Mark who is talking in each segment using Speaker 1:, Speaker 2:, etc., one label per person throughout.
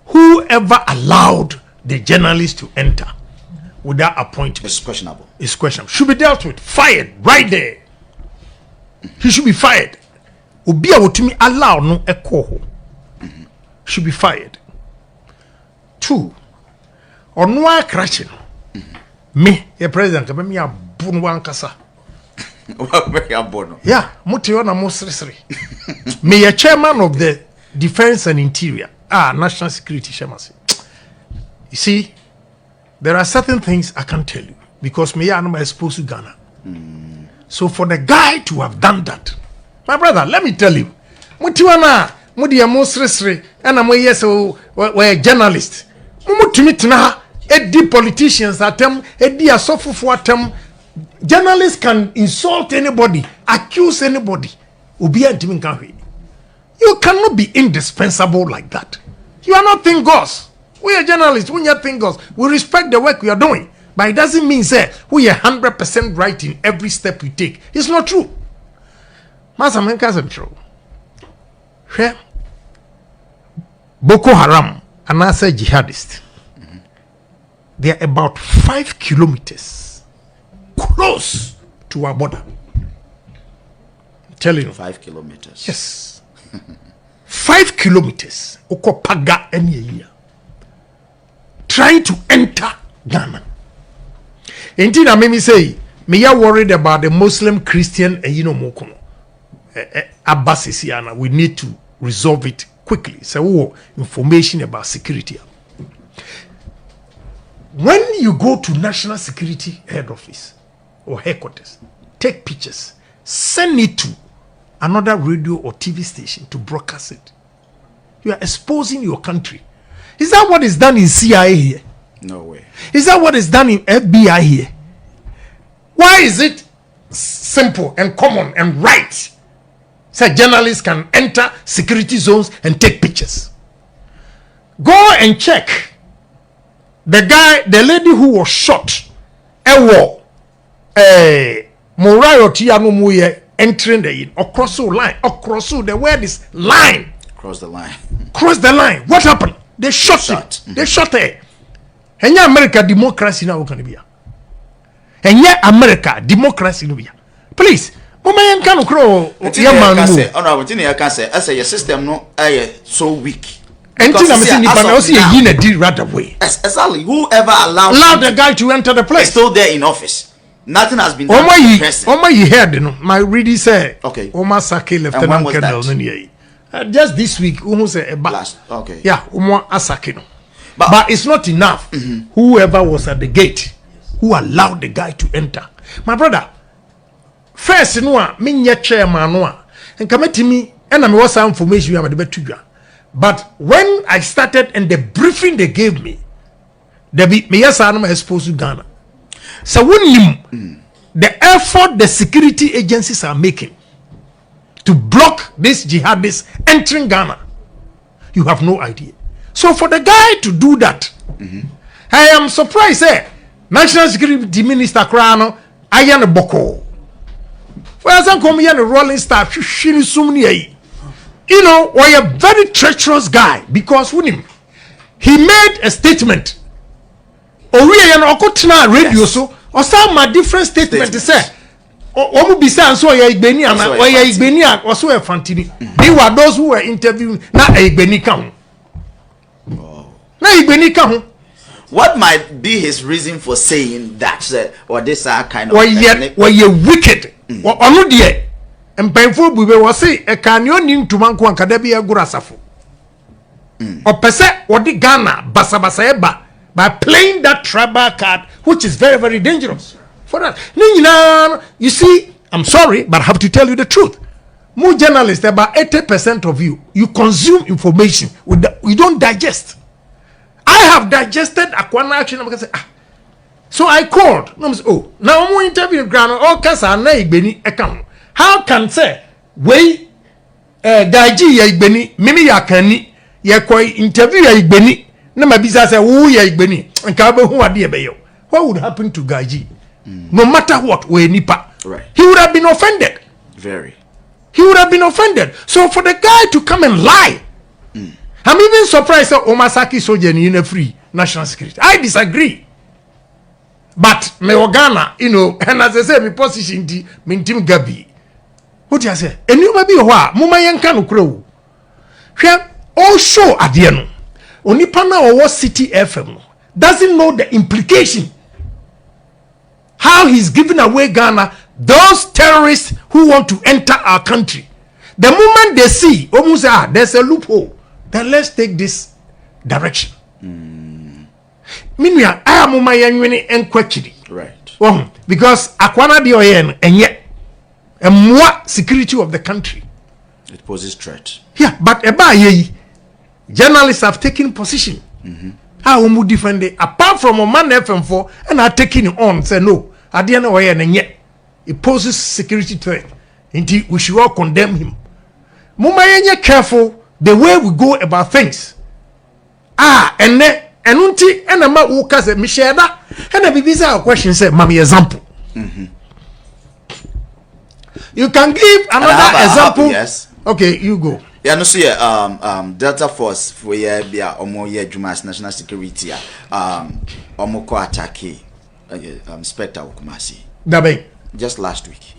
Speaker 1: Whoever allowed the journalist to enter without appointment
Speaker 2: It's questionable.
Speaker 1: is questionable. Should be dealt with. Fired right there. He should be fired. Obi a wotumi allow no ekoho should be fired. 2. Onwa krache no. Me, the president, me abun wan kasa. Yeah, muti ona mo sresre. Me a chairman of the Defense and Interior. National Security Shemasi. You see, there are certain things I can't tell you because me am exposed to Ghana. So for the guy to have done that, my brother, let me tell you, mutiwana mudi ya mosresre and I'm a journalist. Mumutumitna edi politicians atem edi asofufu atem. Journalists can insult anybody, accuse anybody. You cannot be indispensable like that. You are not thinkers. We are journalists. We are thinkers. We respect the work we are doing. But it doesn't mean say we are 100% right in every step we take. It's not true. Master Menka true. Boko Haram and I say jihadist. They are about 5 kilometers close to our border. I'm telling you.
Speaker 2: 5 kilometers.
Speaker 1: Yes. 5 kilometers. Okopaga any year. Trying to enter Ghana. Indeed, I me say, me are worried about the Muslim, Christian, and mokono. Abbasisiana. We need to resolve it quickly. So, information about security. When you go to National Security Head Office or headquarters, take pictures, send it to another radio or TV station to broadcast it. You are exposing your country. Is that what is done in CIA here?
Speaker 2: No way.
Speaker 1: Is that what is done in FBI here? Why is it simple and common and right? So journalists can enter security zones and take pictures. Go and check the lady who was shot. Entering the across the line. Across the word is line.
Speaker 2: Cross the line.
Speaker 1: Cross the line. What happened? They shot it. They shot her. And yeah, America democracy now can be. And yeah, America democracy no be. Please, Mama can crow.
Speaker 2: Oh no, what I can say, I say your system no so weak.
Speaker 1: And I'm saying if I see a unit did right away.
Speaker 2: Exactly. Whoever allowed
Speaker 1: the guy to enter the place.
Speaker 2: Still there in office. Nothing has been done.
Speaker 1: You heard, you know, my reading say,
Speaker 2: okay.
Speaker 1: Omar Sake Lieutenant Colonel. Just this week, almost a
Speaker 2: blast. Okay.
Speaker 1: Yeah, Omar Asake. But it's not enough. Whoever was at the gate, who allowed the guy to enter. My brother, first, me chairman, and come to me, and I was some information you have the but when I started and the briefing they gave me, me yes, I'm exposed to Ghana. So when the effort the security agencies are making to block this jihadists entering Ghana, you have no idea. So for the guy to do that, I am surprised. National Security Minister Krano, Ayan Boko. For example, come here the rolling star, you know, why a very treacherous guy because with him, he made a statement. Or we are not radio so. Or some different statement to say, "Oh, be saying so ya Igbeni and or ya Igbeni or so a fantini." They were those who were interviewing. Na Igbeni come. Na Igbeni come.
Speaker 2: What might be his reason for saying that? Or this kind of?
Speaker 1: Why you wicked? Or no dear. And painful we will say a canyon in to Manko and Kadabia Gurasafu. Or Pese or the Ghana Basabaseba. By playing that tribal card, which is very, very dangerous for that. You see, I'm sorry, but I have to tell you the truth. More journalists, about 80% of you consume information, you don't digest. I have digested Aquana action. So I called. Oh, now I'm going to interview Grano. Oh, Kasa, Beni account. How can say, we, Gaji, Yagbeni, Mimi Yakani, Yakoi interview Yagbeni. No, my business say, "Oh, yeah, Igbeni." And Kabo, who are dear Bayo? What would happen to Gaji? No matter what, we nipa.
Speaker 2: Right.
Speaker 1: He would have been offended.
Speaker 2: Very.
Speaker 1: He would have been offended. So for the guy to come and lie, I'm even surprised that Omasaki soldier in free national security. I disagree. But me Ghana, you know, and as I say, my position di me team Gabi. What do you say? And you may be wa muma yanka no kro. Hwe all show adie no. Onipa na owo City FM doesn't know the implication. How he's giving away Ghana, those terrorists who want to enter our country. The moment they see, almost there's a loophole, then let's take this direction. Meanwhile, I am my right. Because Akwana di oyen and yet a more security of the country.
Speaker 2: It poses threat.
Speaker 1: Yeah, but journalists have taken position. How we defend it apart from a man FM4 and are taking it on. Say no, at the end of the and yet it poses security threat. Indeed, we should all condemn him. Muma careful the way we go about things. And then unti and a man who has a Michelle and a visa question said, Mammy example. You can give another example.
Speaker 2: Yes.
Speaker 1: Okay, you go.
Speaker 2: Yeah, no, see, Delta Force for year be a Jumas national security. Omoko attack Spectre Kumasi.
Speaker 1: Dabe.
Speaker 2: Just last week.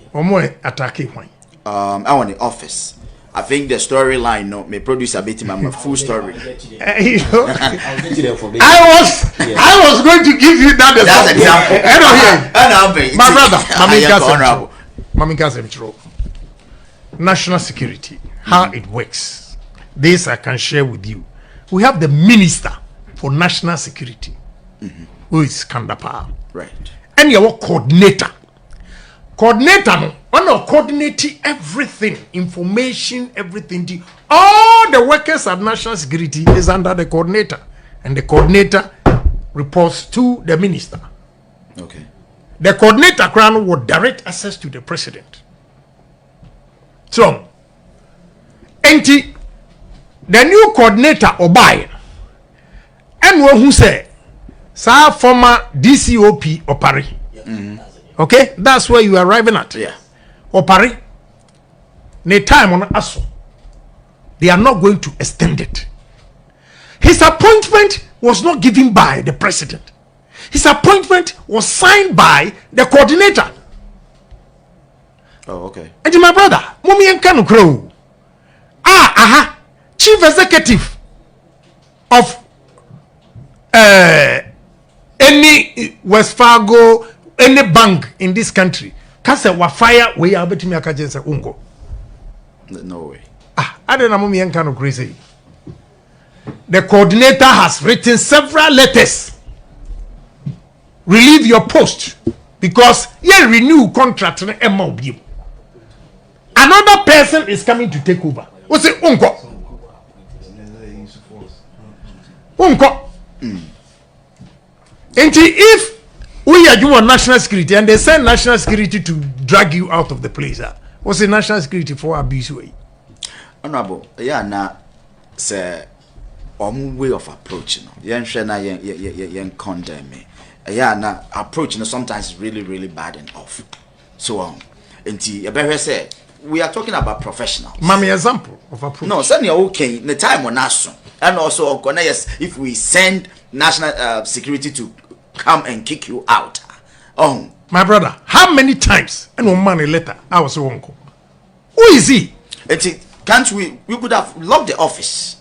Speaker 1: Attack when?
Speaker 2: I want the office. I think the storyline no may produce a bit my full story.
Speaker 1: I was going to give you that example. My brother, Mami Kasemtro. National security, how it works. This I can share with you. We have the Minister for National Security, who is Kandapa.
Speaker 2: Right.
Speaker 1: And your coordinator. Coordinator, one of coordinating everything, information, everything. All the workers at National Security is under the coordinator. And the coordinator reports to the minister.
Speaker 2: Okay.
Speaker 1: The coordinator crown will direct access to the president. So, the new coordinator Obai, and one who say, "Sir, former DCOP Opari." Okay, that's where you are arriving at.
Speaker 2: Yeah.
Speaker 1: Opari, ne time on ASO, they are not going to extend it. His appointment was not given by the president. His appointment was signed by the coordinator.
Speaker 2: Oh, okay.
Speaker 1: And my brother, Mumi Nkanu Crow. Chief executive of any West Fargo, any bank in this country. Kasa wa fire we are betting me akajensa ungo.
Speaker 2: No way.
Speaker 1: I don't know Mumi Nkanu crazy. The coordinator has written several letters. Relieve your post because you renew contract in MOB. Another person is coming to take over. What's it? Unko. And if we are doing national security and they send national security to drag you out of the place, what's the national security for abuse way?
Speaker 2: Honorable, yeah, now, sir, way of approaching. Yen condemn me. Yeah, now approaching sometimes is really bad and off. So say we are talking about professionals.
Speaker 1: Mami example of approach.
Speaker 2: No, certainly okay. The time on us, and also yes, if we send national security to come and kick you out. Oh,
Speaker 1: my brother, how many times and one money later I was uncle. Who is he?
Speaker 2: Can't we could have locked the office.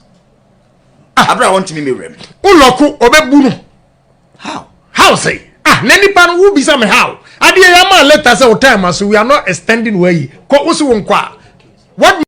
Speaker 2: Abra want me rem.
Speaker 1: Uloku obebunu.
Speaker 2: How
Speaker 1: say? Nani pan who be some how? Adi yama let us our time so we are not extending way. What